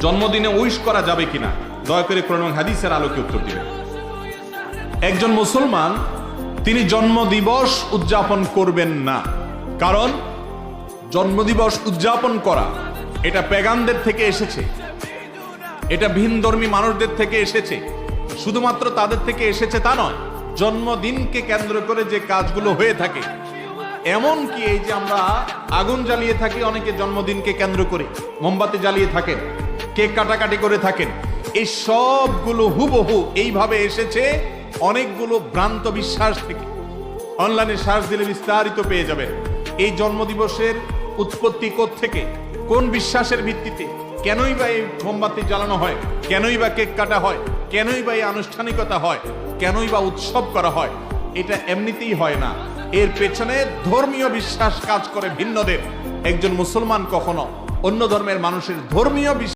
জন্মদিনে উইশ করা যাবে কিনা, দয়া করে কোরআন এবং হাদিসের আলোকে উত্তর দিবেন। একজন মুসলমান তিনি জন্মদিবস উদযাপন করবেন না, কারণ জন্মদিবস উদযাপন করা এটা পেগানদের থেকে এসেছে, এটা ভিনধর্মী মানুষদের থেকে এসেছে। শুধুমাত্র তাদের থেকে এসেছে তা নয়, জন্মদিনকে কেন্দ্র করে যে কাজগুলো হয়ে থাকে, এমন কি এই যে আমরা আগুন জ্বালিয়ে থাকি, অনেকে জন্মদিনকে কেন্দ্র করে মোমবাতি জ্বালিয়ে থাকেন, কেক কাটাকাটি করে থাকেন, এই সবগুলো হুবহু এইভাবে এসেছে অনেকগুলো ভ্রান্ত বিশ্বাস থেকে। অনলাইনে সার্চ দিলে বিস্তারিত পেয়ে যাবেন এই জন্মদিবসের উৎপত্তি কোত্থেকে, কোন বিশ্বাসের ভিত্তিতে, কেনই বা এই মোমবাতি জ্বালানো হয়, কেনই বা কেক কাটা হয়, কেনই বা এই আনুষ্ঠানিকতা হয়, কেনই বা উৎসব করা হয়। এটা এমনিতেই হয় না, এর পেছনে ধর্মীয় বিশ্বাস কাজ করে ভিন্নদের। একজন মুসলমান কখনো অন্য ধর্মের মানুষের ধর্মীয়